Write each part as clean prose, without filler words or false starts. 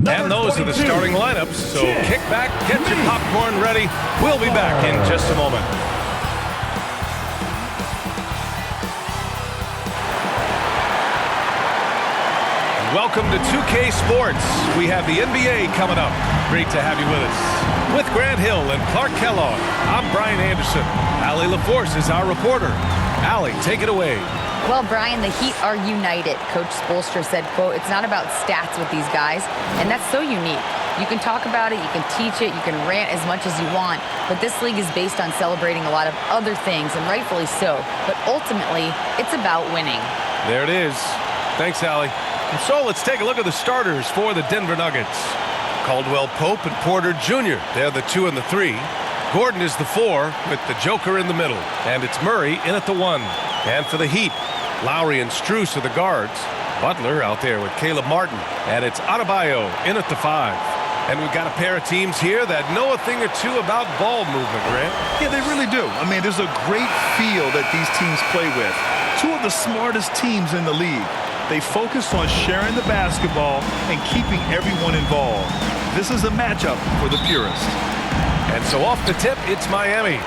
And those are the starting lineups, so kick back, get your popcorn ready. We'll be back in just a moment. Welcome to 2K Sports. We have the NBA coming up. Great to have you with us. With Grant Hill and Clark Kellogg, I'm Brian Anderson. Allie LaForce is our reporter. Allie, take it away. Well, Brian, the Heat are united. Coach Spoelstra said, quote, "It's not about stats with these guys," and that's so unique. You can talk about it, you can teach it, you can rant as much as you want, but this league is based on celebrating a lot of other things, and rightfully so. But ultimately, it's about winning. There it is. Thanks, Allie. And so let's take a look at the starters for the Denver Nuggets. Caldwell Pope and Porter Jr. They're the 2 and the 3. Gordon is the 4 with the Joker in the middle. And it's Murray in at the 1. And for the Heat, Lowry and Strus are the guards. Butler out there with Caleb Martin. And it's Adebayo in at the 5. And we've got a pair of teams here that know a thing or two about ball movement, Grant. Yeah, they really do. I mean, there's a great feel that these teams play with. Two of the smartest teams in the league. They focus on sharing the basketball and keeping everyone involved. This is a matchup for the purist. And so off the tip, it's Miami.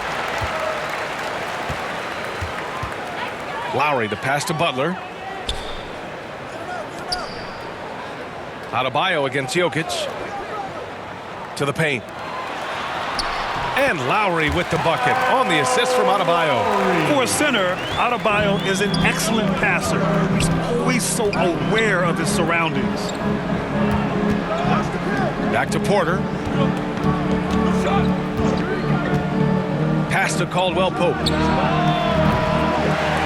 Lowry, the pass to Butler. Adebayo against Jokic. To the paint. And Lowry with the bucket on the assist from Adebayo. For a center, Adebayo is an excellent passer. He's always so aware of his surroundings. Back to Porter. Pass to Caldwell Pope.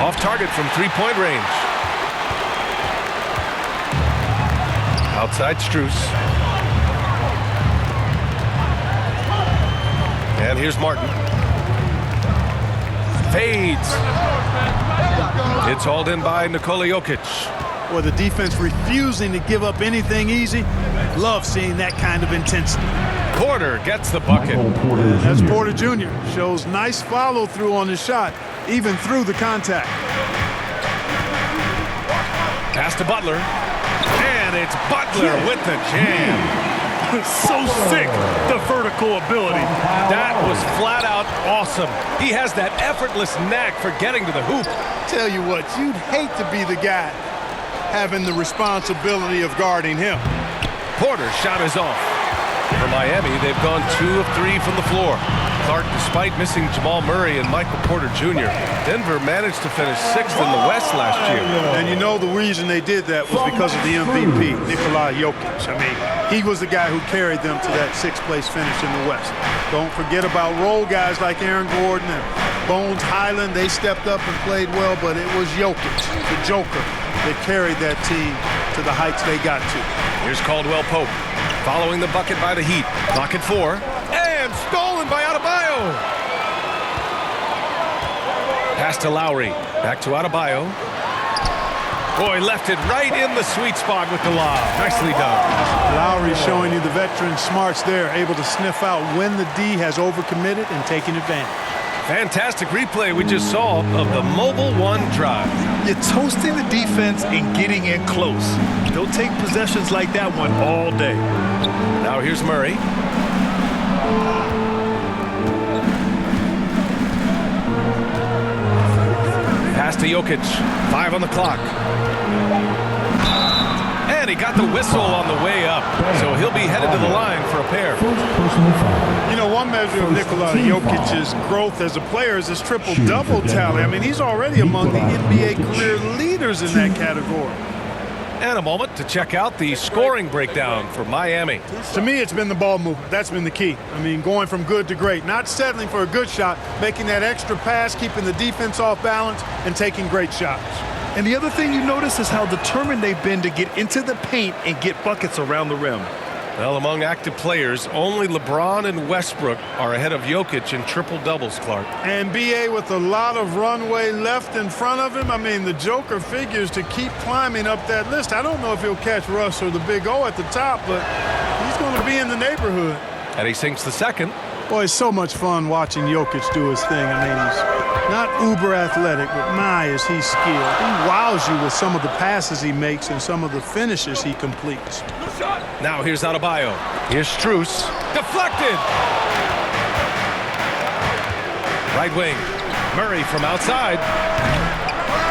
Off target from three-point range. Outside Strus. And here's Martin. Fades. It's hauled in by Nikola Jokic. Well, the defense refusing to give up anything easy. Love seeing that kind of intensity. Porter gets the bucket. That's Porter Jr. Shows nice follow-through on the shot, even through the contact. Pass to Butler. And it's Butler with the jam. So sick, the vertical ability. That was flat out awesome. He has that effortless knack for getting to the hoop. Tell you what, you'd hate to be the guy having the responsibility of guarding him. Porter's shot is off. For Miami, they've gone 2 of 3 from the floor. Clark, despite missing Jamal Murray and Michael Porter Jr., Denver managed to finish 6th in the West last year. And you know the reason they did that was because of the MVP, Nikola Jokic. I mean, he was the guy who carried them to that 6th place finish in the West. Don't forget about role guys like Aaron Gordon and Bones Highland. They stepped up and played well, but it was Jokic, the Joker, that carried that team to the heights they got to. Here's Caldwell Pope. Following the bucket by the Heat. Clock at 4. And stolen by Adebayo. Pass to Lowry. Back to Adebayo. Boy, left it right in the sweet spot with the lob. Nicely done. Lowry showing you the veteran smarts there, able to sniff out when the D has overcommitted and taking advantage. Fantastic replay we just saw of the Mobile One drive. You're toasting the defense and getting in close. They'll take possessions like that one all day. Now here's Murray. Pass to Jokic. 5 on the clock. And he got the whistle on the way up. So he'll be headed to the line for a pair. You know, one measure of Nikola Jokic's growth as a player is his triple-double tally. I mean, he's already among the NBA career leaders in that category. And a moment to check out the scoring breakdown for Miami. To me, it's been the ball movement. That's been the key. I mean, going from good to great. Not settling for a good shot, making that extra pass, keeping the defense off balance, and taking great shots. And the other thing you notice is how determined they've been to get into the paint and get buckets around the rim. Well, among active players, only LeBron and Westbrook are ahead of Jokic in triple-doubles, Clark. And B.A. with a lot of runway left in front of him. I mean, the Joker figures to keep climbing up that list. I don't know if he'll catch Russ or the Big O at the top, but he's going to be in the neighborhood. And he sinks the second. Boy, it's so much fun watching Jokic do his thing. I mean, he's not uber athletic, but my, is he skilled. He wows you with some of the passes he makes and some of the finishes he completes. Now here's Adebayo. Here's Strus. Deflected. Right wing. Murray from outside.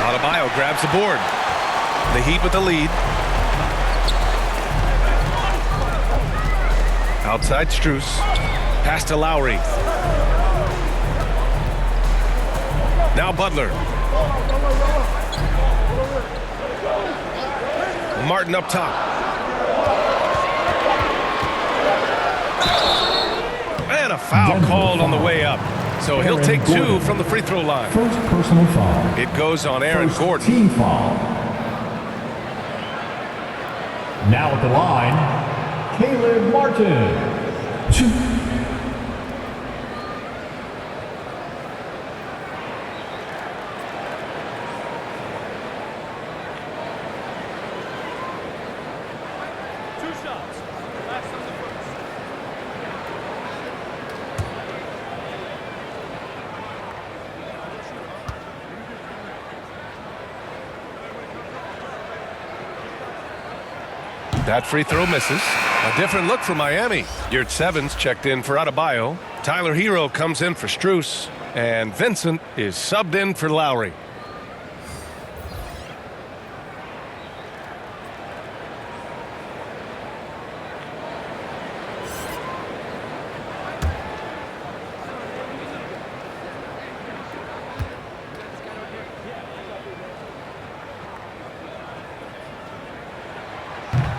Adebayo grabs the board. The Heat with the lead. Outside Strus. Pass to Lowry. Now Butler. Martin up top. And a foul called on the way up. So he'll take 2 from the free throw line. First personal foul. It goes on Aaron First Gordon. Team foul. Now at the line, Caleb Martin. 2. That free throw misses. A different look for Miami. Yurt Sevens checked in for Adebayo. Tyler Hero comes in for Strus. And Vincent is subbed in for Lowry.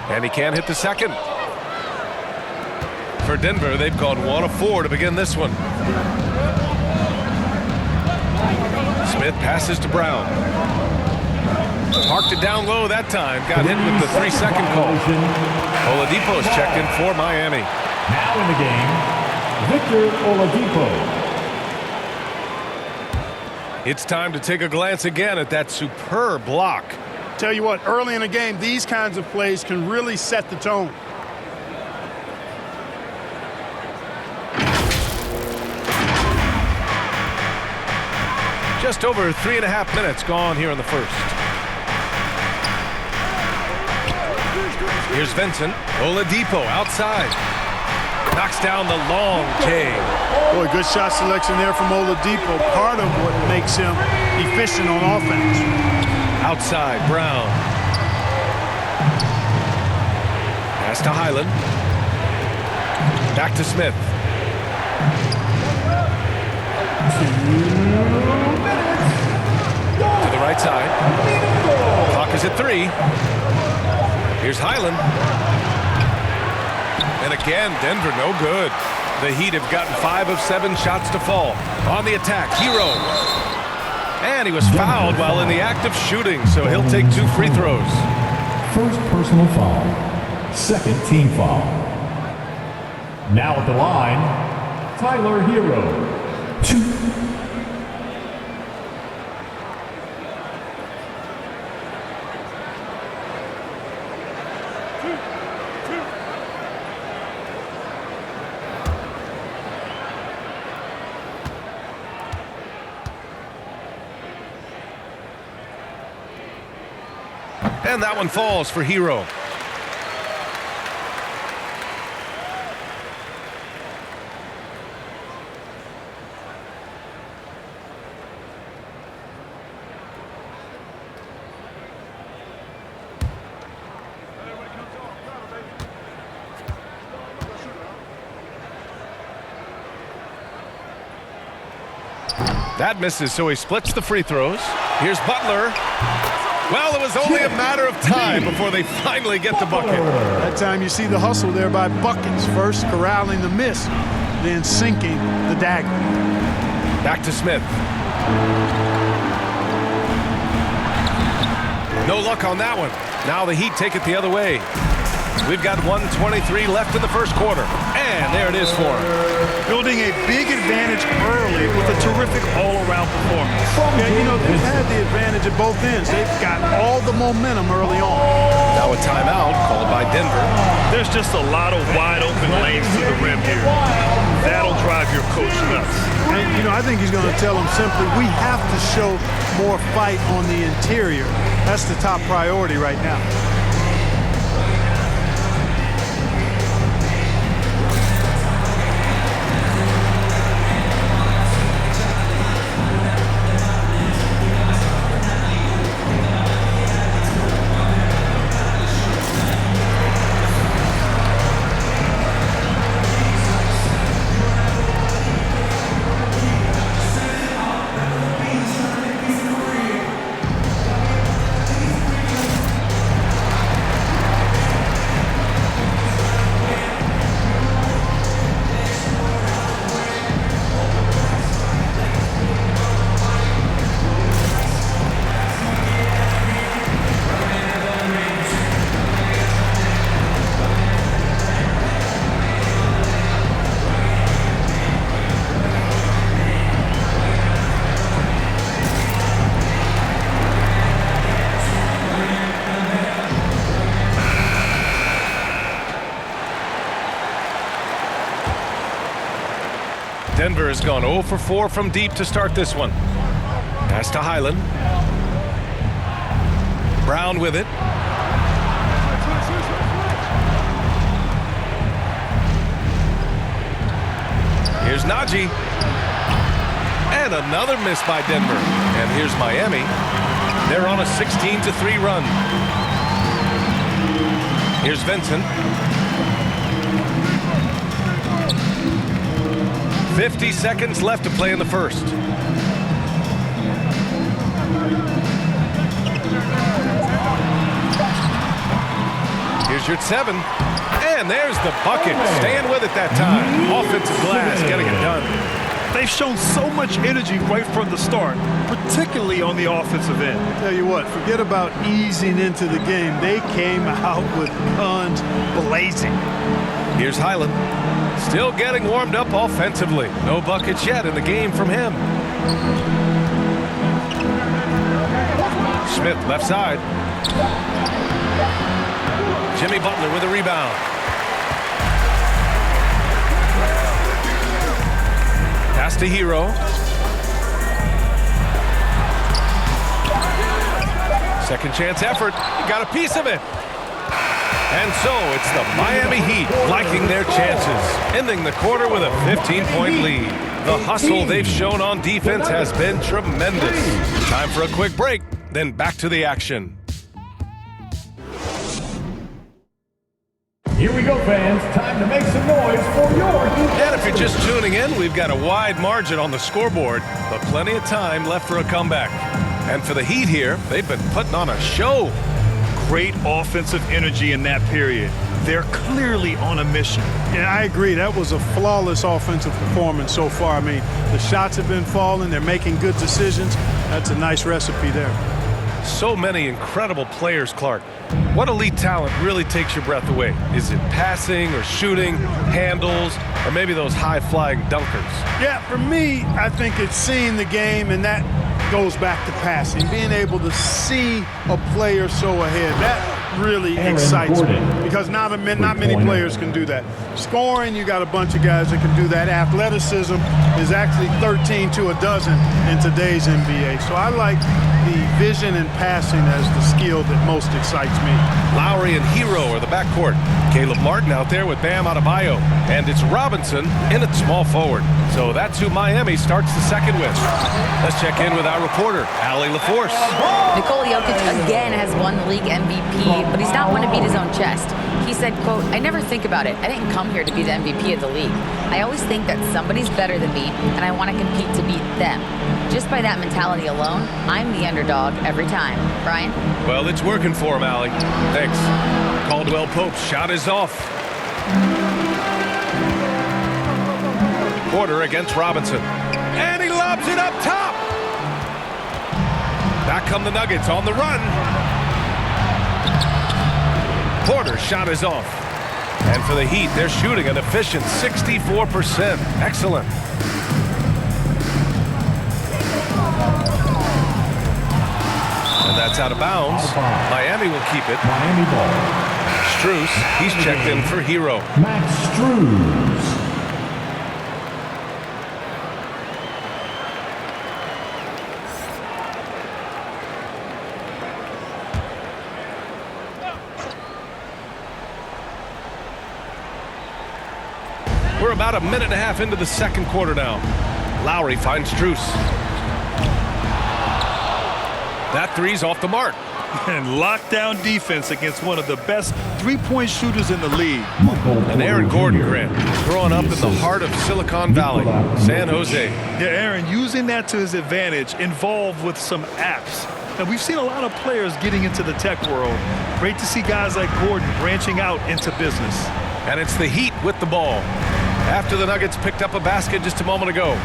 And he can't hit the second. For Denver, they've gone 1 of 4 to begin this one. Smith passes to Brown. Parked it down low that time. Got hit with the 3-second call. Oladipo's checked in for Miami. Now in the game, Victor Oladipo. It's time to take a glance again at that superb block. Tell you what, early in the game, these kinds of plays can really set the tone. Just over 3.5 minutes gone here in the first. Here's Vincent. Oladipo outside. Knocks down the long J. Boy, good shot selection there from Oladipo. Part of what makes him efficient on offense. Outside, Brown. Pass to Highland. Back to Smith. To the right side. Clock is at 3. Here's Highland. And again, Denver no good. The Heat have gotten 5 of 7 shots to fall. On the attack, Hero. And he was fouled while in the act of shooting, so he'll take 2 free throws. First personal foul. Second team foul. Now at the line, Tyler Hero. 2. And that one falls for Hero. That misses, so he splits the free throws. Here's Butler. Well, it was only a matter of time before they finally get the bucket. That time you see the hustle there by Buckets. First corralling the miss, then sinking the dagger. Back to Smith. No luck on that one. Now the Heat take it the other way. We've got 1:23 left in the first quarter. And there it is for him. Building a big advantage early with a terrific all-around performance. Yeah, you know, they've had the advantage at both ends. They've got all the momentum early on. Now a timeout called by Denver. There's just a lot of wide open lanes to the rim here. That'll drive your coach nuts. And, you know, I think he's going to tell them simply, we have to show more fight on the interior. That's the top priority right now. Denver has gone 0 for 4 from deep to start this one. Pass to Highland. Brown with it. Here's Najee. And another miss by Denver. And here's Miami. They're on a 16-3 run. Here's Vincent. 50 seconds left to play in the first. Here's your 7. And there's the bucket. Staying with it that time. Offensive glass getting it done. They've shown so much energy right from the start, particularly on the offensive end. Tell you what, forget about easing into the game. They came out with guns blazing. Here's Highland. Still getting warmed up offensively. No buckets yet in the game from him. Smith left side. Jimmy Butler with a rebound. Pass to Hero. Second chance effort. He got a piece of it. And so it's the Miami Heat liking their chances, ending the quarter with a 15-point lead. The hustle they've shown on defense has been tremendous. Time for a quick break, then back to the action. Here we go, fans. Time to make some noise for your Heat. And if you're just tuning in, we've got a wide margin on the scoreboard, but plenty of time left for a comeback. And for the Heat here, they've been putting on a show. Great offensive energy in that period. They're clearly on a mission. Yeah, I agree. That was a flawless offensive performance so far. I mean, the shots have been falling. They're making good decisions. That's a nice recipe there. So many incredible players, Clark. What elite talent really takes your breath away? Is it passing or shooting, handles, or maybe those high-flying dunkers? Yeah, for me, I think it's seeing the game, and that goes back to passing. Being able to see a player so ahead, that really excites me because not many players can do that. Scoring, you got a bunch of guys that can do that. Athleticism is actually 13 to a dozen in today's NBA. So I like the vision and passing as the skill that most excites me. Lowry and Hero are the backcourt. Caleb Martin out there with Bam Adebayo. And it's Robinson in at small forward. So that's who Miami starts the second with. Let's check in with our reporter, Allie LaForce. Nikola Jokic again has won the league MVP, but he's not one to beat his own chest. He said, quote, "I never think about it. I didn't come here to be the MVP of the league. I always think that somebody's better than me, and I want to compete to beat them. Just by that mentality alone, I'm the underdog every time." Brian? Well, it's working for him, Allie. Thanks. Caldwell Pope's shot is off. Porter against Robinson. And he lobs it up top. Back come the Nuggets on the run. Porter's shot is off. And for the Heat, they're shooting an efficient 64%. Excellent. And that's out of bounds. Miami will keep it. Miami ball. Strus. He's checked in for Hero. Max Strus. We're about a minute and a half into the second quarter now. Lowry finds Strus. That three's off the mark. And lockdown defense against one of the best three-point shooters in the league. And Aaron Gordon, Grant, growing up in the heart of Silicon Valley, San Jose. Yeah, Aaron, using that to his advantage, involved with some apps. And we've seen a lot of players getting into the tech world. Great to see guys like Gordon branching out into business. And it's the Heat with the ball, after the Nuggets picked up a basket just a moment ago.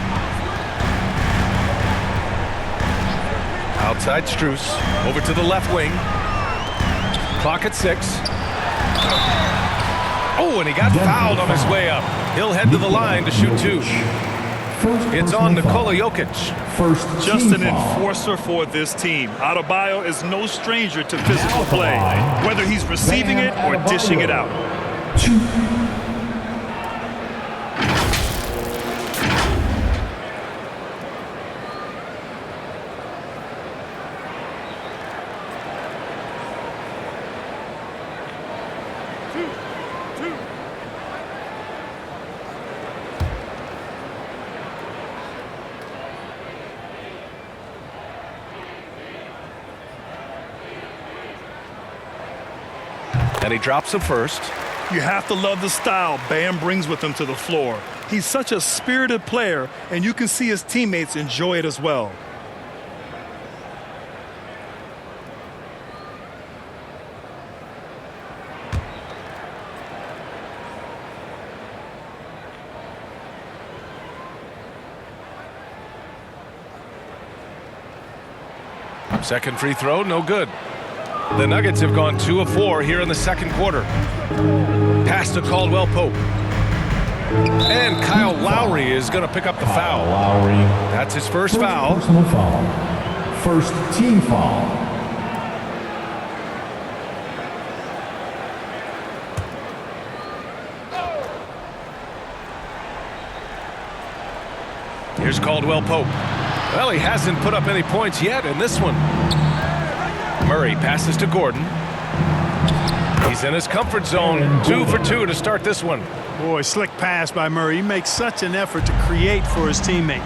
Outside Strus, over to the left wing. Clock at 6. Oh, and he got fouled on his way up. He'll head to the line to shoot 2. It's on Nikola Jokic. Just an enforcer for this team. Adebayo is no stranger to physical play, whether he's receiving it or dishing it out. And he drops it first. You have to love the style Bam brings with him to the floor. He's such a spirited player, and you can see his teammates enjoy it as well. Second free throw, no good. The Nuggets have gone 2 of 4 here in the second quarter. Pass to Caldwell Pope. And Kyle Lowry is going to pick up the foul. Lowry. That's his first foul. Personal foul. First team foul. Here's Caldwell Pope. Well, he hasn't put up any points yet in this one. Murray passes to Gordon. He's in his comfort zone. 2 for 2 to start this one. Boy, slick pass by Murray. He makes such an effort to create for his teammates.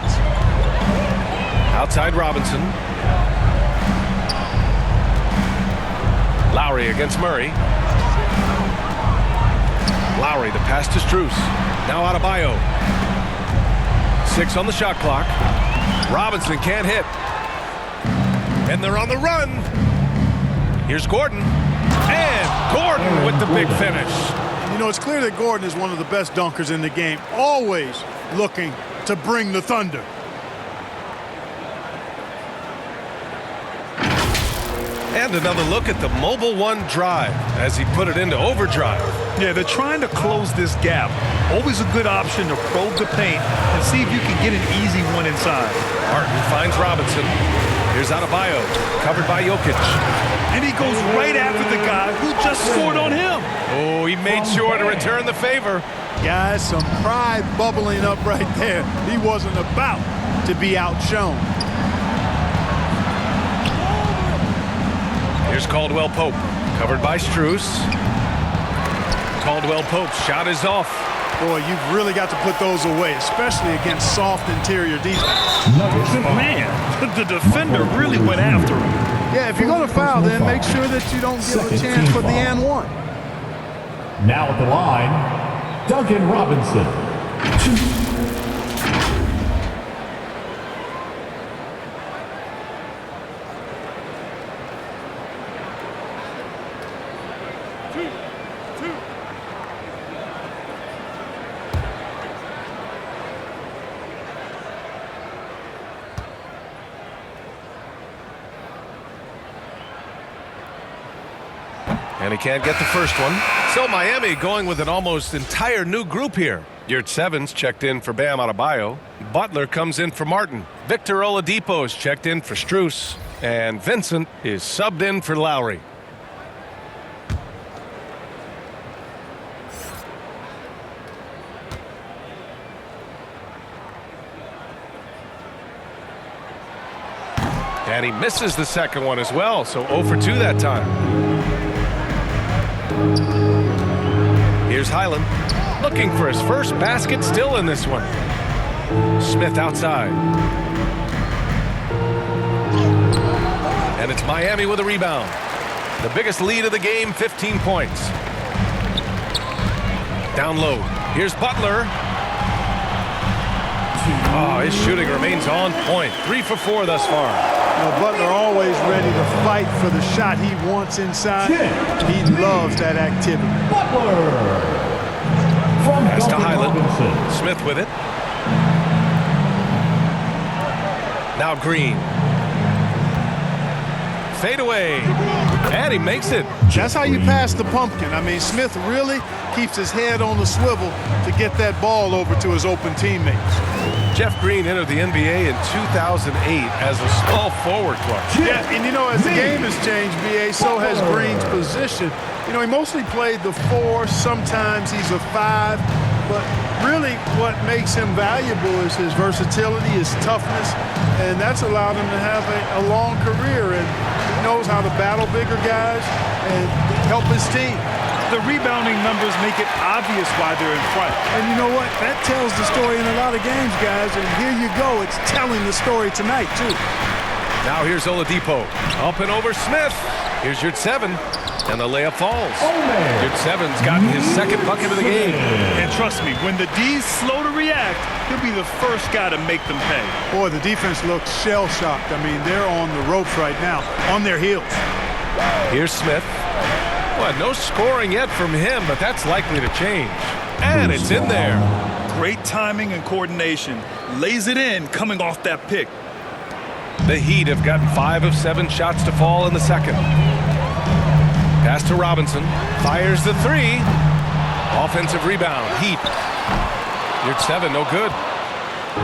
Outside Robinson. Lowry against Murray. Lowry, the pass to Strus. Now Adebayo. 6 on the shot clock. Robinson can't hit. And they're on the run. Here's Gordon. And Gordon with the big finish. You know, it's clear that Gordon is one of the best dunkers in the game, always looking to bring the thunder. And another look at the Mobile One drive as he put it into overdrive. Yeah, they're trying to close this gap. Always a good option to probe the paint and see if you can get an easy one inside. Martin finds Robinson. Here's Adebayo, covered by Jokic. And he goes right after the guy who just scored on him. Oh, he made sure to return the favor. Guys, some pride bubbling up right there. He wasn't about to be outshone. Here's Caldwell Pope, covered by Strus. Caldwell Pope's shot is off. Boy, you've really got to put those away, especially against soft interior defense. Man, the defender really went after him. Yeah, if you're going to foul, then make sure that you don't give a chance for the and one. Now at the line, Duncan Robinson. And he can't get the first one. So Miami going with an almost entire new group here. Yurt Sevens checked in for Bam Adebayo. Butler comes in for Martin. Victor Oladipo is checked in for Strus. And Vincent is subbed in for Lowry. And he misses the second one as well, so 0 for 2 that time. Here's Highland, looking for his first basket, still in this one. Smith outside. And it's Miami with a rebound. The biggest lead of the game, 15 points. Down low. Here's Butler. Oh, his shooting remains on point. 3 for 4 thus far. Butler always ready to fight for the shot he wants inside. He loves that activity. Butler. From Pass to Duncan Highland. Robinson. Smith with it. Now Green. Fade away. And he makes it. That's how you pass the pumpkin. I mean, Smith really keeps his head on the swivel to get that ball over to his open teammates. Jeff Green entered the NBA in 2008 as a small forward clutch. Yeah, and as the game has changed, BA, so has Green's position. He mostly played the 4. Sometimes he's a 5. But really what makes him valuable is his versatility, his toughness, and that's allowed him to have a long career. And he knows how to battle bigger guys and help his team. The rebounding numbers make it obvious why they're in front. And you know what? That tells the story in a lot of games, guys. And here you go. It's telling the story tonight, too. Now here's Oladipo. Up and over Smith. Here's your 7. And the layup falls. Your 7's gotten his second bucket of the game. And trust me, when the D's slow to react, he'll be the first guy to make them pay. Boy, the defense looks shell-shocked. I mean, they're on the ropes right now, on their heels. Here's Smith. Well, no scoring yet from him, but that's likely to change. And it's in there. Great timing and coordination. Lays it in coming off that pick. The Heat have gotten 5 of 7 shots to fall in the second. Pass to Robinson. Fires the 3. Offensive rebound. Heat. Your 7, no good.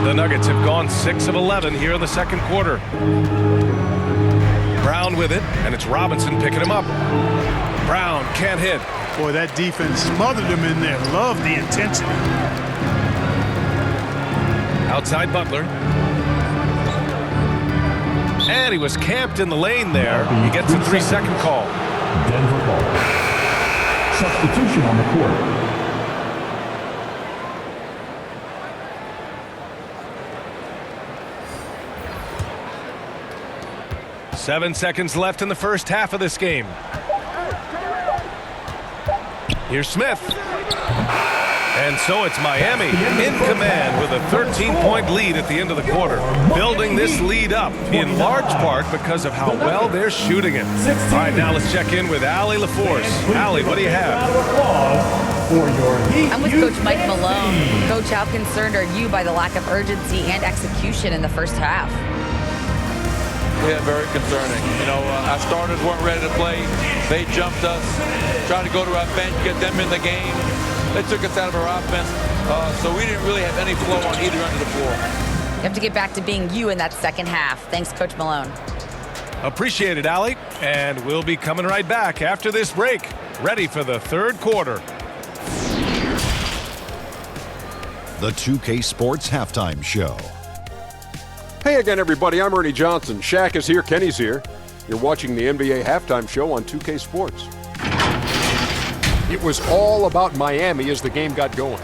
The Nuggets have gone 6 of 11 here in the second quarter. Brown with it, and it's Robinson picking him up. Brown can't hit. Boy, that defense smothered him in there. Love the intensity. Outside Butler. And he was camped in the lane there. He gets a 3-second call. Denver ball. Substitution on the court. Seven seconds left in the first half of this game. Here's Smith. And so it's Miami in command with a 13-point lead at the end of the quarter. Building this lead up in large part because of how well they're shooting it. All right, now let's check in with Allie LaForce. Allie, what do you have? I'm with Coach Mike Malone. Coach, how concerned are you by the lack of urgency and execution in the first half? Yeah, very concerning. Our starters weren't ready to play. They jumped us, tried to go to our bench, get them in the game. They took us out of our offense, so we didn't really have any flow on either end of the floor. You have to get back to being you in that second half. Thanks, Coach Malone. Appreciate it, Allie. And we'll be coming right back after this break. Ready for the third quarter. The 2K Sports Halftime Show. Hey again, everybody. I'm Ernie Johnson. Shaq is here. Kenny's here. You're watching the NBA Halftime Show on 2K Sports. It was all about Miami as the game got going.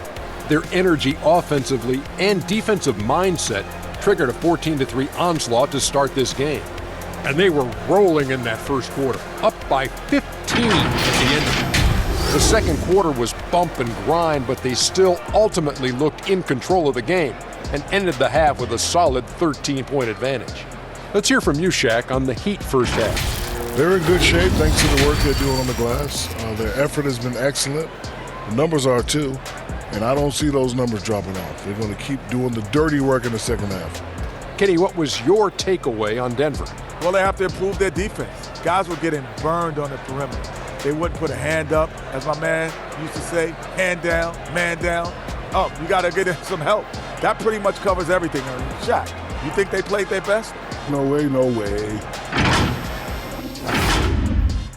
Their energy offensively and defensive mindset triggered a 14-3 onslaught to start this game. And they were rolling in that first quarter, up by 15 at the end of it. The second quarter was bump and grind, but they still ultimately looked in control of the game and ended the half with a solid 13-point advantage. Let's hear from you, Shaq, on the Heat first half. They're in good shape thanks to the work they're doing on the glass. Their effort has been excellent. The numbers are too, and I don't see those numbers dropping off. They're going to keep doing the dirty work in the second half. Kenny, what was your takeaway on Denver? Well, they have to improve their defense. Guys were getting burned on the perimeter. They wouldn't put a hand up, as my man used to say, hand down, man down. Oh, you got to get some help. That pretty much covers everything. Shaq, you think they played their best? No way, no way.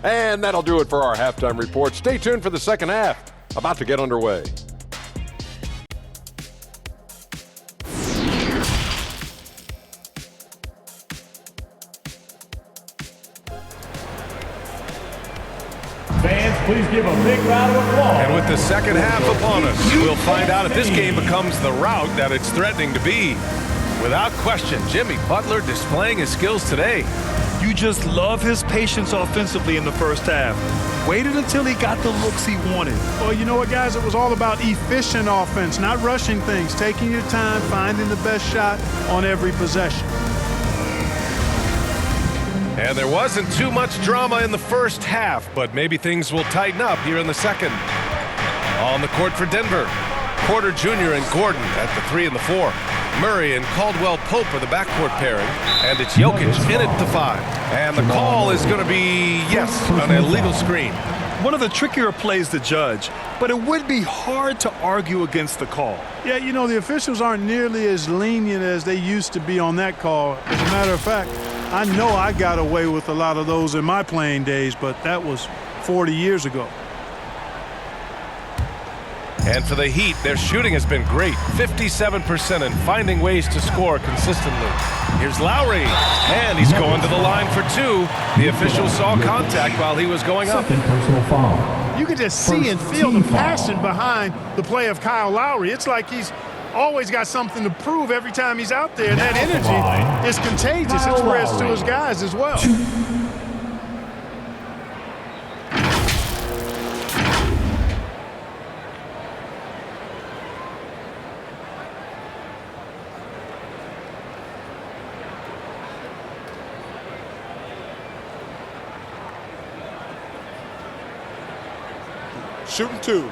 And that'll do it for our halftime report. Stay tuned for the second half, about to get underway. Please give a big round of applause. And with the second half upon us, we'll find out if this game becomes the rout that it's threatening to be. Without question, Jimmy Butler displaying his skills today. You just love his patience offensively in the first half. Waited until he got the looks he wanted. Well, you know what, guys? It was all about efficient offense, not rushing things, taking your time, finding the best shot on every possession. And there wasn't too much drama in the first half, but maybe things will tighten up here in the second. On the court for Denver, Porter Jr. and Gordon at the 3 and the 4. Murray and Caldwell Pope are the backcourt pairing, and it's Jokic in at the 5. And the call is going to be, yes, an illegal screen. One of the trickier plays to judge, but it would be hard to argue against the call. Yeah, you know, the officials aren't nearly as lenient as they used to be on that call. As a matter of fact, I know I got away with a lot of those in my playing days, but that was 40 years ago. And for the Heat, their shooting has been great, 57%, and finding ways to score consistently. Here's Lowry, and he's going to the line for 2. The official saw contact while he was going up. Second personal foul. You can just see and feel the passion behind the play of Kyle Lowry. It's like he's always got something to prove every time he's out there, and that energy is contagious. It spreads to his guys as well. Shooting 2.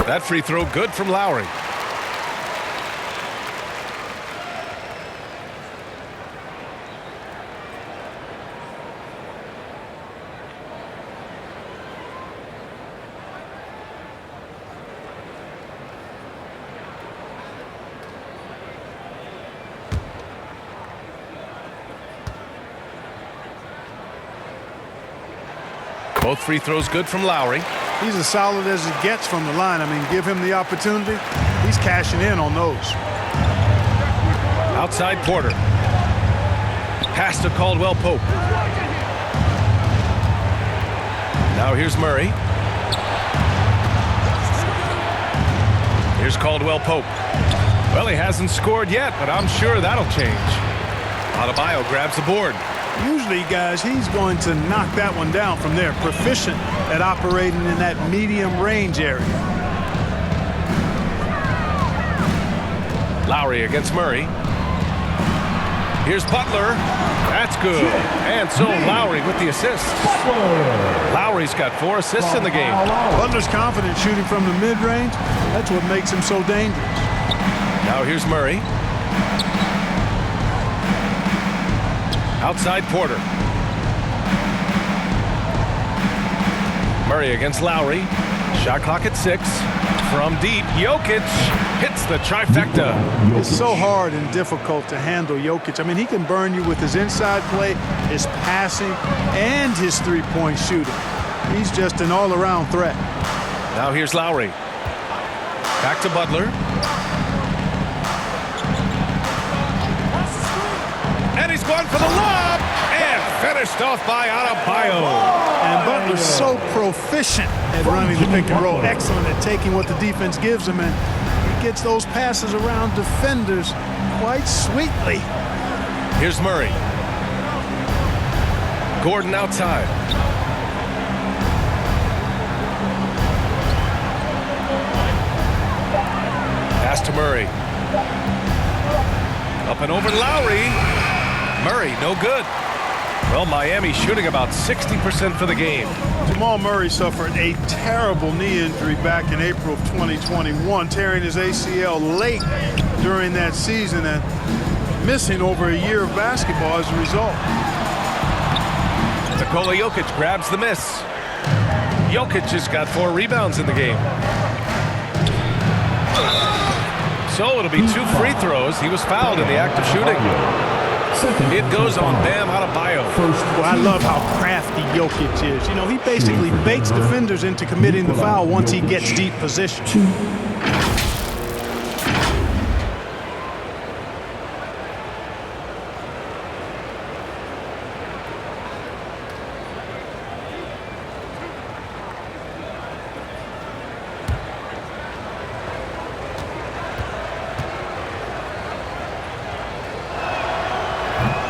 That free throw good from Lowry. Both free throws good from Lowry. He's as solid as it gets from the line. I mean, give him the opportunity. He's cashing in on those. Outside Porter. Pass to Caldwell Pope. Now here's Murray. Here's Caldwell Pope. Well, he hasn't scored yet, but I'm sure that'll change. Adebayo grabs the board. Usually, guys, he's going to knock that one down from there. Proficient at operating in that medium range area. Lowry against Murray. Here's Butler. That's good. And so Lowry with the assist. Lowry's got 4 assists in the game. Butler's confident shooting from the mid-range. That's what makes him so dangerous. Now here's Murray. Outside Porter. Murray against Lowry. Shot clock at 6. From deep, Jokic hits the trifecta. It's so hard and difficult to handle Jokic. I mean, he can burn you with his inside play, his passing, and his three-point shooting. He's just an all-around threat. Now here's Lowry. Back to Butler. And he's going for the lob. And finished off by Adebayo. And Butler's so proficient at running the pick and roll. Excellent at taking what the defense gives him. And he gets those passes around defenders quite sweetly. Here's Murray. Gordon outside. Pass to Murray. Up and over to Lowry. Murray, no good. Well, Miami shooting about 60% for the game. Jamal Murray suffered a terrible knee injury back in April of 2021, tearing his ACL late during that season and missing over a year of basketball as a result. Nikola Jokic grabs the miss. Jokic has got 4 rebounds in the game. So it'll be 2 free throws. He was fouled in the act of shooting. It goes on Bam Adebayo. Well, I love how crafty Jokic is. You know, he basically baits defenders into committing the foul once he gets deep position.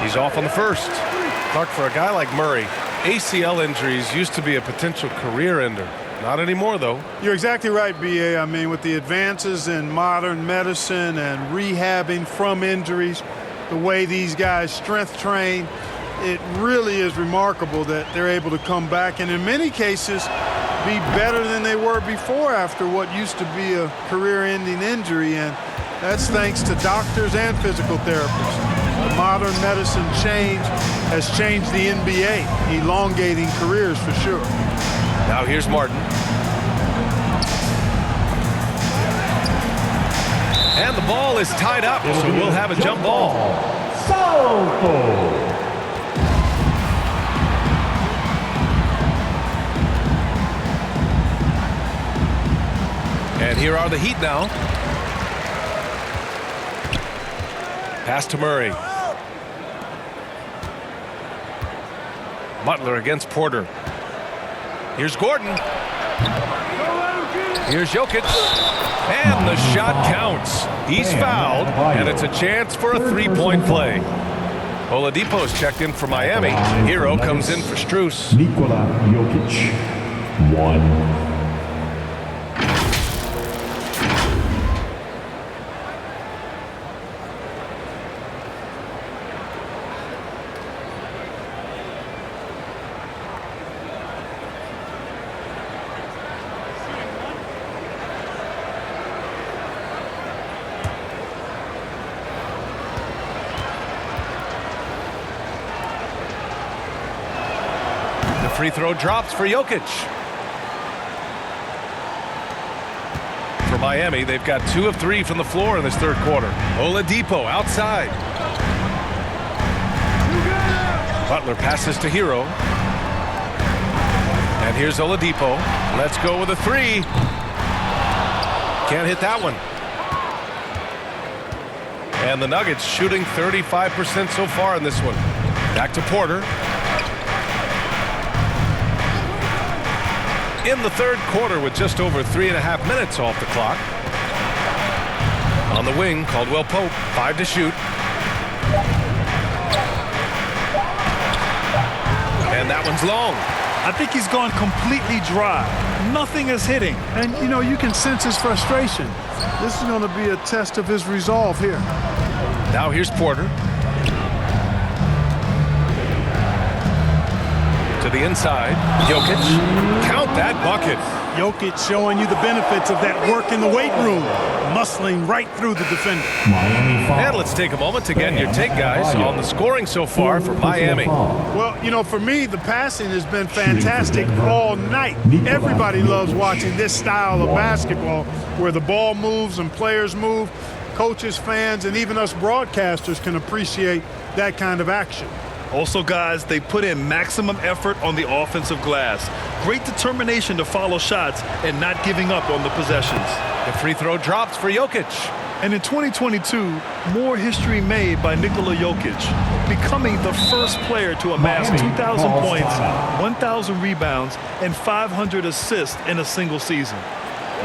He's off on the first. Clark, for a guy like Murray, ACL injuries used to be a potential career ender. Not anymore, though. You're exactly right, B.A. I mean, with the advances in modern medicine and rehabbing from injuries, the way these guys strength train, it really is remarkable that they're able to come back and in many cases be better than they were before after what used to be a career-ending injury, and that's thanks to doctors and physical therapists. The modern medicine change has changed the NBA, elongating careers for sure. Now here's Martin. And the ball is tied up, so we'll have a jump ball. And here are the Heat now. Pass to Murray. Butler against Porter. Here's Gordon. Here's Jokic. And the shot counts. He's fouled, and it's a chance for a three-point play. Oladipo's checked in for Miami. Hero comes in for Strus. Nikola Jokic, 1. Free throw drops for Jokic. For Miami, they've got 2 of 3 from the floor in this third quarter. Oladipo outside. Butler passes to Hero. And here's Oladipo. Let's go with a 3. Can't hit that one. And the Nuggets shooting 35% so far in this one. Back to Porter. In the third quarter with just over 3.5 minutes off the clock. On the wing, Caldwell Pope, 5 to shoot. And that one's long. I think he's gone completely dry. Nothing is hitting. And, you know, you can sense his frustration. This is going to be a test of his resolve here. Now here's Porter. To the inside. Jokic. Count that bucket. Jokic showing you the benefits of that work in the weight room. Muscling right through the defender. And let's take a moment to get your take, guys, on the scoring so far for Miami. Well, you know, for me, the passing has been fantastic all night. Everybody loves watching this style of basketball where the ball moves and players move. Coaches, fans, and even us broadcasters can appreciate that kind of action. Also, guys, they put in maximum effort on the offensive glass. Great determination to follow shots and not giving up on the possessions. The free throw drops for Jokic. And in 2022, more history made by Nikola Jokic, becoming the first player to amass 2,000 points, 1,000 rebounds, and 500 assists in a single season.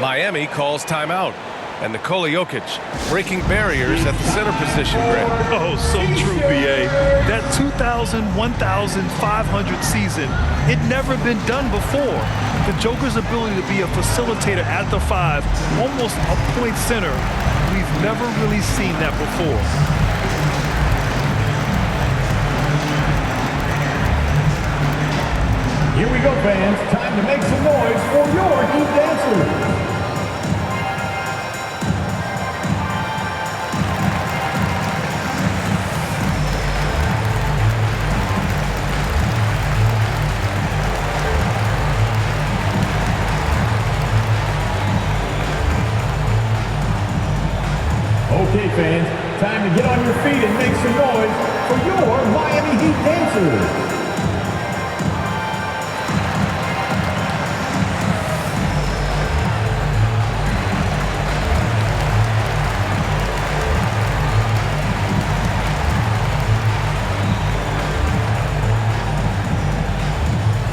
Miami calls timeout. And Nikola Jokic breaking barriers at the center position, Greg. Oh, so true, B.A. That 2,000, 1,500 season, it never been done before. The Joker's ability to be a facilitator at the 5, almost a point center, we've never really seen that before. Here we go, fans. Time to make some noise for your Heat dancers. Okay, fans, time to get on your feet and make some noise for your Miami Heat dancers.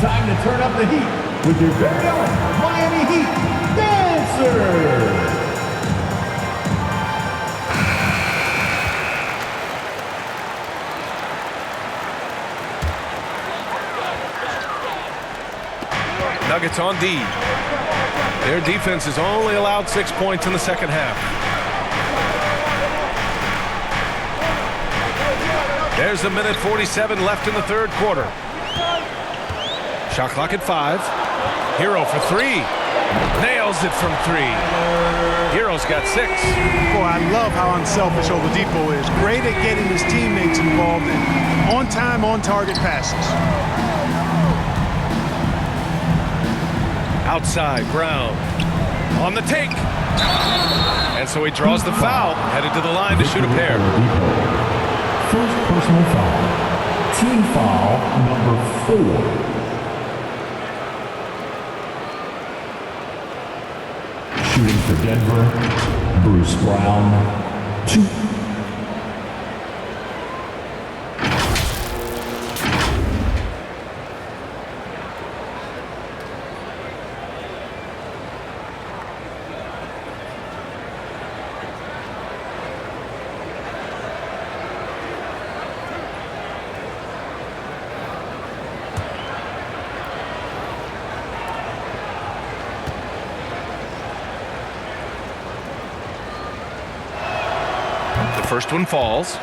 Time to turn up the heat with your very own Miami Heat dancers. Nuggets on D. Their defense has only allowed 6 points in the second half. There's a minute 47 left in the third quarter. Shot clock at 5. Hero for 3. Nails it from 3. Hero's got 6. Boy, I love how unselfish Oladipo is. Great at getting his teammates involved in on-time, on-target passes. Outside, Brown on the take. And so he draws the foul, headed to the line to shoot a pair. First personal foul. Team foul number 4. Shooting for Denver, Bruce Brown, 2. First one falls.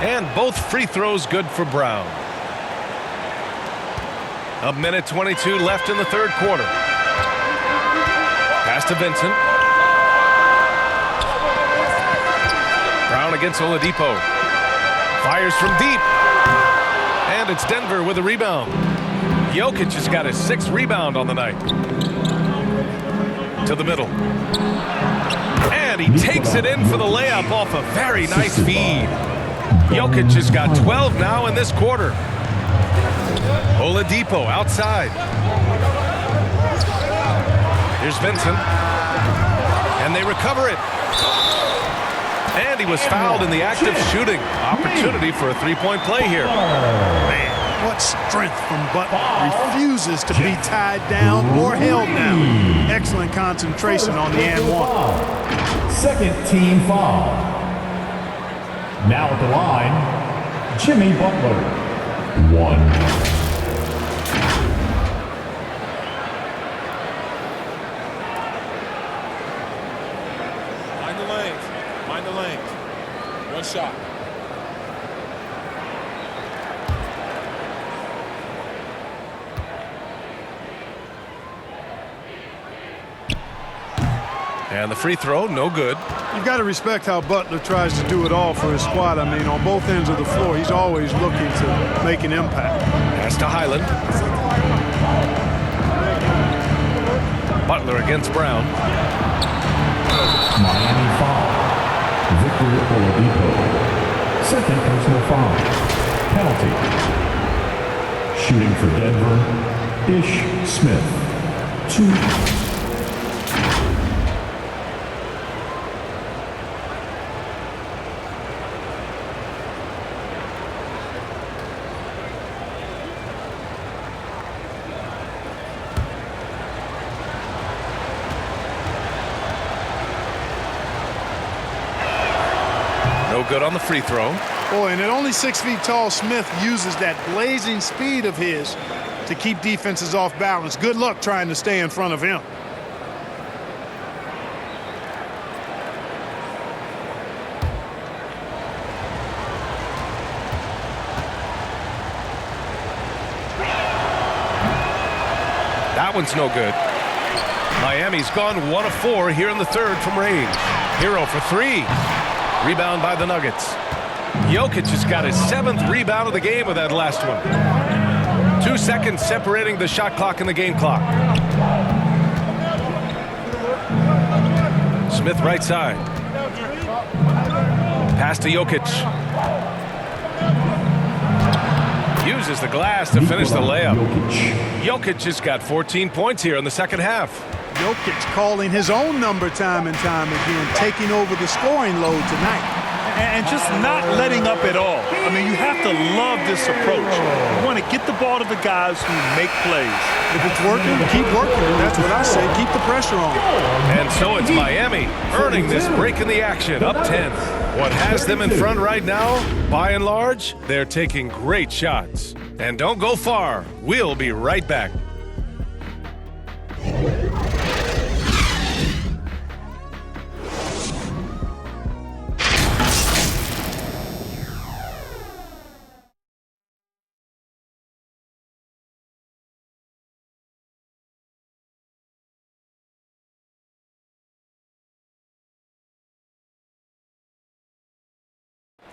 And both free throws good for Brown. A minute 22 left in the third quarter. Pass to Vincent. Brown against Oladipo. Fires from deep. And it's Denver with a rebound. Jokic has got his 6th rebound on the night. To the middle. And he takes it in for the layup off a very nice feed. Jokic has got 12 now in this quarter. Oladipo outside. Here's Vincent. And they recover it. And he was fouled in the act of shooting. Opportunity for a 3-point play here. Man, what strength from Butler. Refuses to be tied down or held down. Excellent concentration on the and one. Second team foul. Now at the line, Jimmy Butler. 1. Mind the lanes. One shot. And the free throw, no good. You've got to respect how Butler tries to do it all for his squad. I mean, on both ends of the floor, he's always looking to make an impact. Pass to Highland. Butler against Brown. Miami foul. Victor Oladipo. Second personal foul. Penalty. Shooting for Denver, Ish Smith. 2. No good on the free throw. Boy, and at only 6 feet tall, Smith uses that blazing speed of his to keep defenses off balance. Good luck trying to stay in front of him. That one's no good. Miami's gone 1 of 4 here in the third from range. Hero for 3. Rebound by the Nuggets. Jokic has got his 7th rebound of the game with that last one. 2 seconds separating the shot clock and the game clock. Smith right side. Pass to Jokic. Uses the glass to finish the layup. Jokic has got 14 points here in the second half. Jokic calling his own number time and time again, taking over the scoring load tonight. And just not letting up at all. I mean, you have to love this approach. You want to get the ball to the guys who make plays. If it's working, keep working. That's what I say. Keep the pressure on. And so it's Miami earning this break in the action, up 10. What has them in front right now, by and large, they're taking great shots. And don't go far. We'll be right back.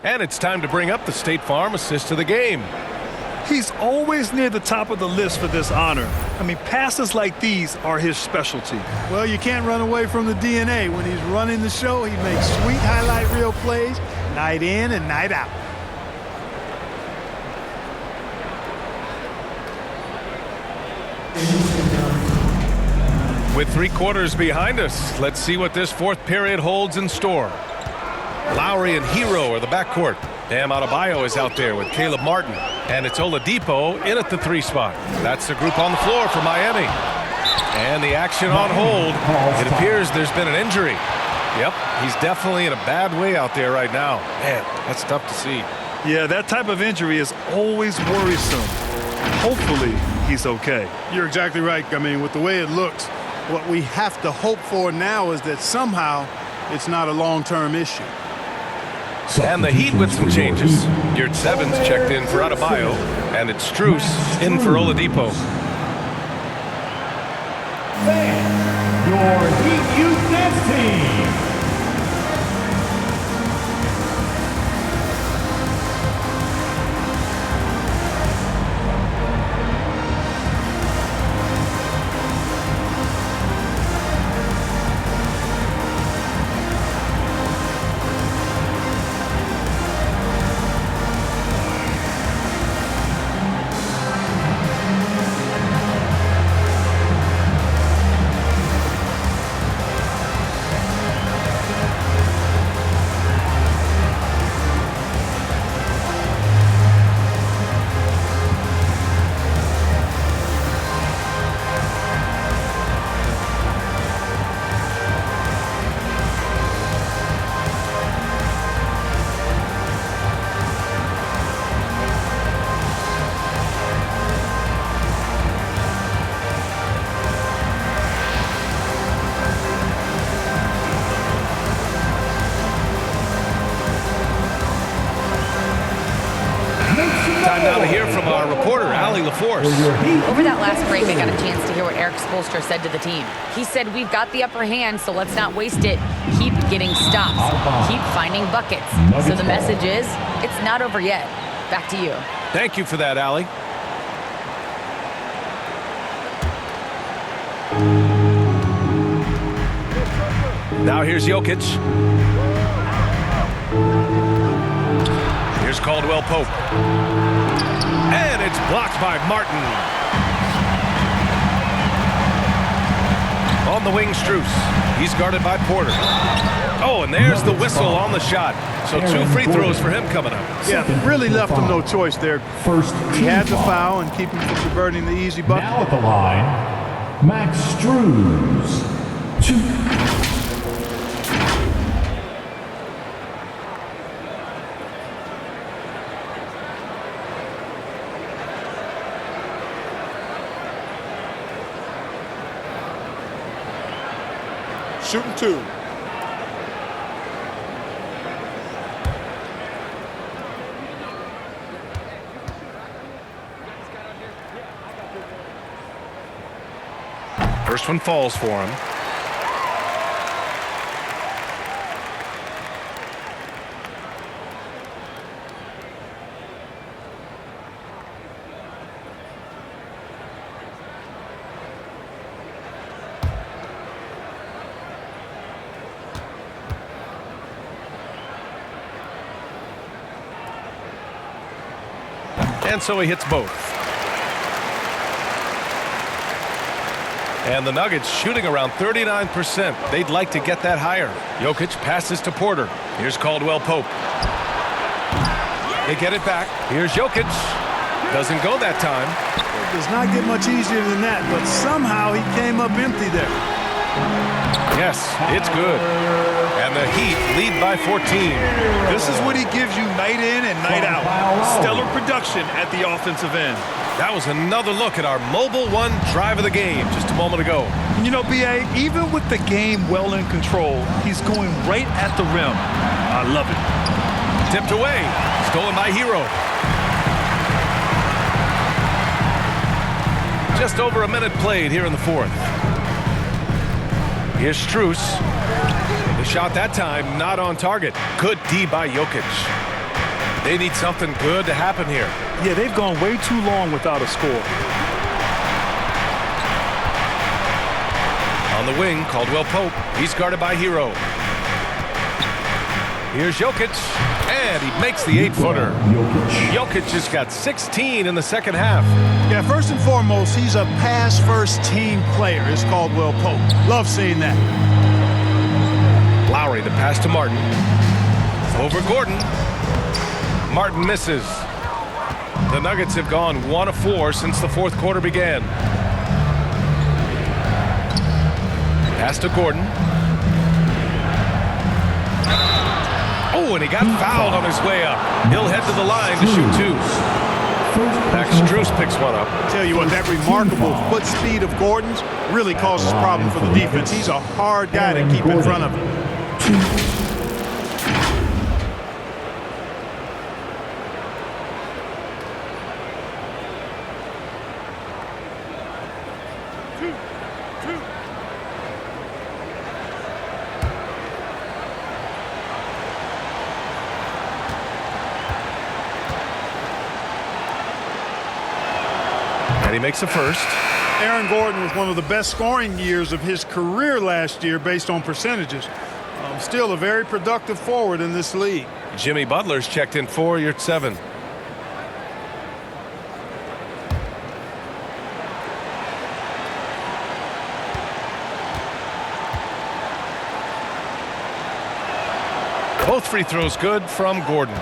And it's time to bring up the State Farm assist to the game. He's always near the top of the list for this honor. I mean, passes like these are his specialty. Well, you can't run away from the DNA. When he's running the show, he makes sweet highlight reel plays night in and night out. With 3 quarters behind us, let's see what this fourth period holds in store. Lowry and Hero are the backcourt. Bam Adebayo is out there with Caleb Martin. And it's Oladipo in at the 3 spot. That's the group on the floor for Miami. And the action on hold. It appears there's been an injury. Yep, he's definitely in a bad way out there right now. Man, that's tough to see. Yeah, that type of injury is always worrisome. Hopefully, he's okay. You're exactly right. I mean, with the way it looks, what we have to hope for now is that somehow it's not a long-term issue. And the Heat with some changes. Yurt Sevens checked in for Adebayo, and it's Strus in for Oladipo. Your Heat Youth Dance Team. Time now to hear from our reporter, Allie LaForce. Over that last break, I got a chance to hear what Eric Spoelstra said to the team. He said, we've got the upper hand, so let's not waste it. Keep getting stops. Keep finding buckets. So the message is, it's not over yet. Back to you. Thank you for that, Allie. Now here's Jokic. Here's Caldwell Pope. And it's blocked by Martin. On the wing, Strus. He's guarded by Porter. Oh, and there's the whistle on the shot. So 2 free throws for him coming up. Yeah, really left him no choice there. First He had to foul and keep him from converting the easy bucket. Now at the line, Max Strus. 2. Shooting 2. First one falls for him. And so he hits both. And the Nuggets shooting around 39%. They'd like to get that higher. Jokic passes to Porter. Here's Caldwell Pope. They get it back. Here's Jokic. Doesn't go that time. It does not get much easier than that, but somehow he came up empty there. Yes, it's good. And the Heat lead by 14. This is what he gives you night in and night out. Stellar production at the offensive end. That was another look at our Mobile One drive of the game just a moment ago. You know, B.A., even with the game well in control, he's going right at the rim. I love it. Tipped away. Stolen by Hero. Just over a minute played here in the fourth. Here's Strus. The shot that time not on target. Good D by Jokic. They need something good to happen here. Yeah, they've gone way too long without a score. On the wing, Caldwell Pope. He's guarded by Hero. Here's Jokic, and he makes the 8-footer. Jokic just got 16 in the second half. Yeah, first and foremost, he's a pass-first team player, is Caldwell Pope. Love seeing that. Lowry, the pass to Martin. Over Gordon. Martin misses. The Nuggets have gone 1 of 4 since the fourth quarter began. Pass to Gordon. Oh, and he got fouled on his way up. He'll head to the line to shoot 2. Max Strus picks one up. Tell you what, that remarkable foot speed of Gordon's really causes problem for the defense. He's a hard guy to keep in front of him. And he makes a first. Aaron Gordon was one of the best scoring years of his career last year based on percentages. Still a very productive forward in this league. Jimmy Butler's checked in 4. You're at 7. Both free throws good from Gordon.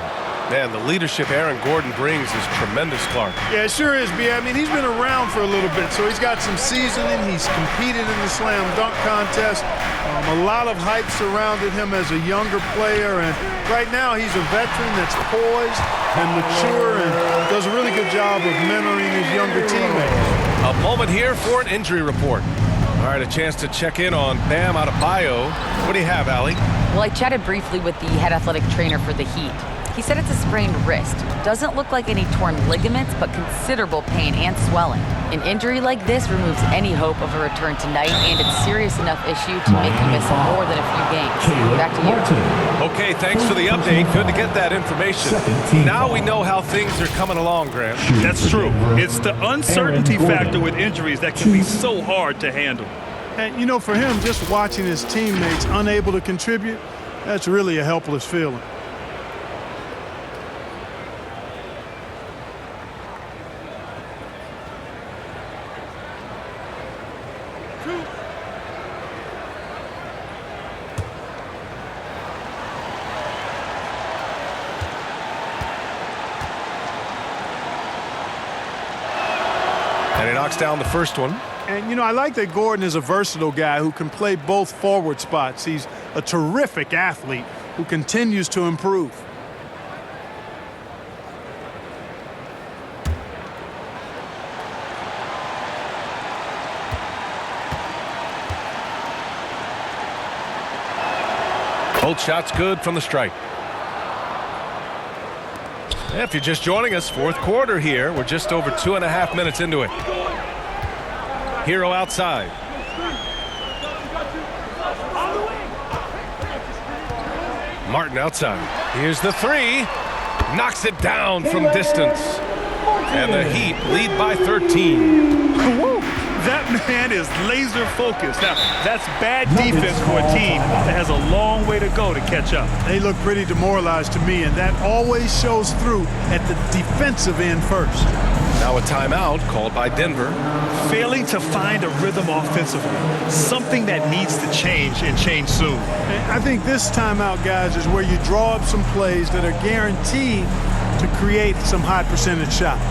Man, the leadership Aaron Gordon brings is tremendous, Clark. Yeah, it sure is, B. I mean, he's been around for a little bit, so he's got some seasoning. He's competed in the slam dunk contest. A lot of hype surrounded him as a younger player, and right now he's a veteran that's poised and mature and does a really good job of mentoring his younger teammates. A moment here for an injury report. All right, a chance to check in on Bam Adebayo. What do you have, Allie? Well, I chatted briefly with the head athletic trainer for the Heat. He said it's a sprained wrist. Doesn't look like any torn ligaments, but considerable pain and swelling. An injury like this removes any hope of a return tonight, and it's serious enough issue to make you miss more than a few games. Back to you. Okay, thanks for the update. Good to get that information. Now we know how things are coming along, Grant. That's true. It's the uncertainty factor with injuries that can be so hard to handle. And, you know, for him, just watching his teammates unable to contribute, that's really a helpless feeling. And he knocks down the first one. And, you know, I like that Gordon is a versatile guy who can play both forward spots. He's a terrific athlete who continues to improve. Both shots good from the stripe. If you're just joining us, fourth quarter here. We're just over 2.5 minutes into it. Hero outside. Martin outside. Here's the 3. Knocks it down from distance. And the Heat lead by 13. That man is laser focused. Now, that's bad defense for a team that has a long way to go to catch up. They look pretty demoralized to me, and that always shows through at the defensive end first. Now a timeout called by Denver. Failing to find a rhythm offensively, something that needs to change and change soon. I think this timeout, guys, is where you draw up some plays that are guaranteed to create some high percentage shots.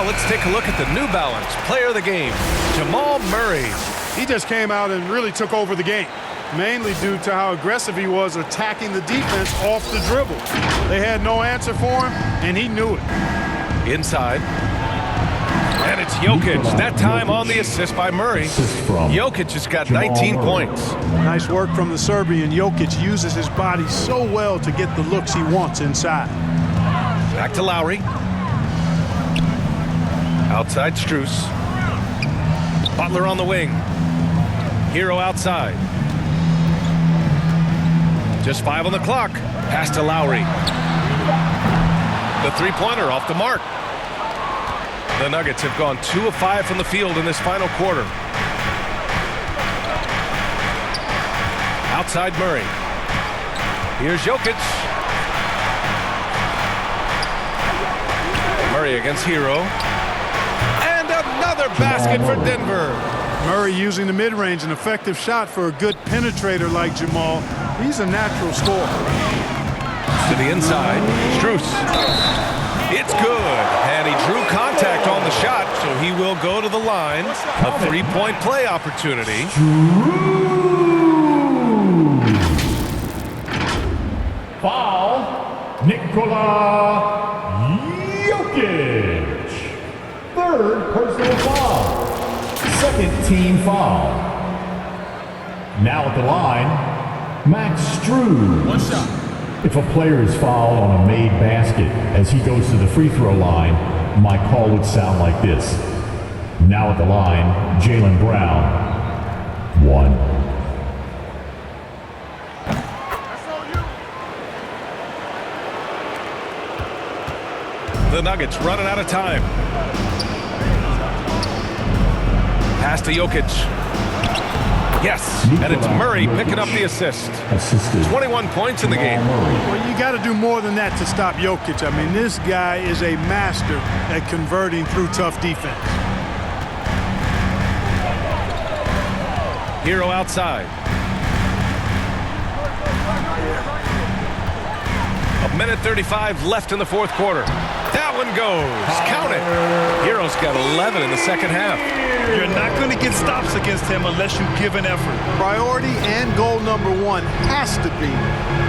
Let's take a look at the New Balance player of the game, Jamal Murray. He just came out and really took over the game, mainly due to how aggressive he was attacking the defense off the dribble. They had no answer for him, and he knew it. Inside. And it's Jokic, that time on the assist by Murray. Jokic has got 19 points. Nice work from the Serbian. Jokic uses his body so well to get the looks he wants inside. Back to Lowry. Outside Strus. Butler on the wing. Hero outside. Just 5 on the clock. Pass to Lowry. The three-pointer off the mark. The Nuggets have gone 2 of 5 from the field in this final quarter. Outside Murray. Here's Jokic. Murray against Hero. Another basket for Denver. Murray using the mid-range, an effective shot for a good penetrator like Jamal. He's a natural scorer. To the inside, Strus. It's good, and he drew contact on the shot, so he will go to the line. A three-point play opportunity. Foul, Nikola Jokic. Third personal foul. Second team foul. Now at the line, Max Strus. One shot. If a player is fouled on a made basket as he goes to the free throw line, my call would sound like this. Now at the line, Jaylen Brown. 1. The Nuggets running out of time. Pass to Jokic. Yes, and it's Murray picking up the assist. 21 points in the game. Well, you got to do more than that to stop Jokic. I mean, this guy is a master at converting through tough defense. Hero outside. A minute 35 left in the fourth quarter. That one goes. Count it. Hero's got 11 in the second half. You're not going to get stops against him unless you give an effort. Priority and goal number 1 has to be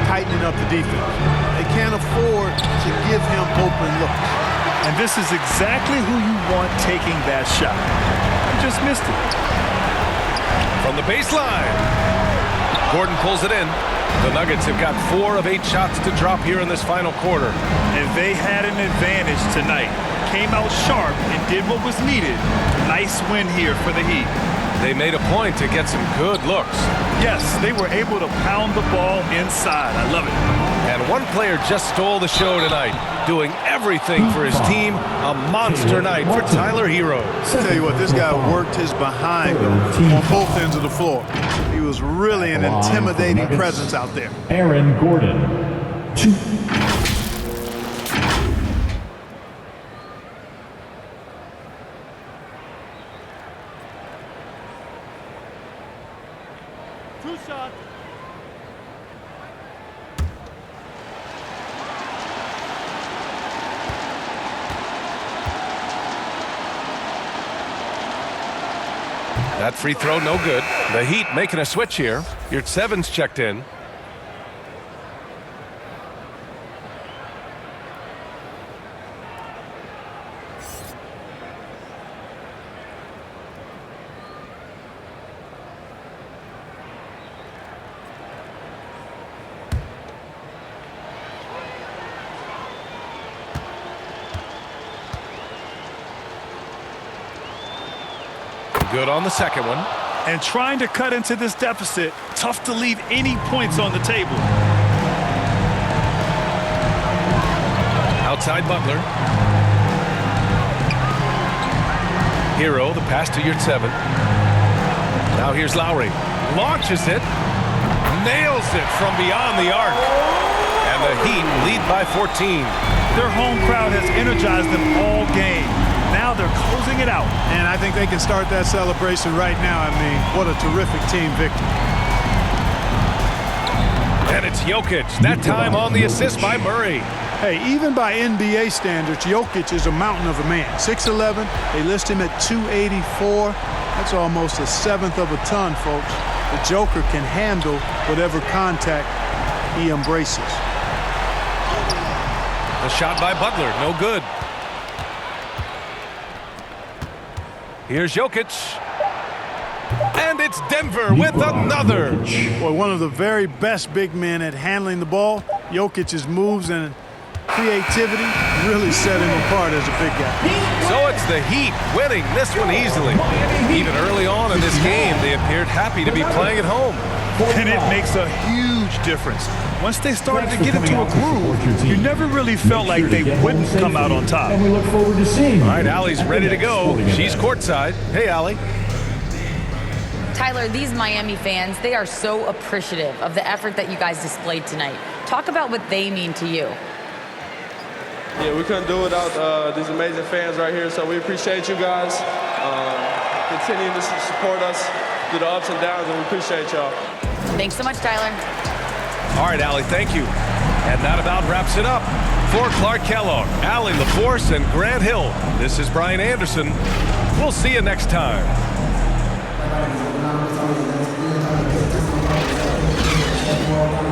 tightening up the defense. They can't afford to give him open looks. And this is exactly who you want taking that shot. You just missed it. From the baseline. Gordon pulls it in. The Nuggets have got 4 of 8 shots to drop here in this final quarter. And they had an advantage tonight. Came out sharp and did what was needed. Nice win here for the Heat. They made a point to get some good looks. Yes, they were able to pound the ball inside. I love it. And one player just stole the show tonight, doing everything for his team. A monster night for Tyler Hero. I'll tell you what, this guy worked his behind on both ends of the floor. He was really an intimidating presence out there. Aaron Gordon. 2. Shot. That free throw, no good. The Heat making a switch here. Yurtseven's checked in. Good on the second one. And trying to cut into this deficit, tough to leave any points on the table. Outside Butler. Hero, the pass to Yurtseven. Now here's Lowry. Launches it. Nails it from beyond the arc. And the Heat lead by 14. Their home crowd has energized them all game. Now they're closing it out. And I think they can start that celebration right now. I mean, what a terrific team victory. And it's Jokic. That time on the assist by Murray. Hey, even by NBA standards, Jokic is a mountain of a man. 6'11", they list him at 284. That's almost a seventh of a ton, folks. The Joker can handle whatever contact he embraces. The shot by Butler, no good. Here's Jokic. And it's Denver with another. Boy, one of the very best big men at handling the ball. Jokic's moves and creativity really set him apart as a big guy. So it's the Heat winning this one easily. Even early on in this game, they appeared happy to be playing at home. And it makes a huge difference. Once they started to get into a groove, you never really felt like they wouldn't come out on top. And we look forward to seeing you. All right, Allie's ready to go. She's courtside. Hey, Allie. Tyler, these Miami fans, they are so appreciative of the effort that you guys displayed tonight. Talk about what they mean to you. Yeah, we couldn't do it without these amazing fans right here, so we appreciate you guys. Continuing to support us through the ups and downs, and we appreciate y'all. Thanks so much, Tyler. All right, Allie, thank you. And that about wraps it up. For Clark Kellogg, Allie LaForce, and Grant Hill, this is Brian Anderson. We'll see you next time. Well,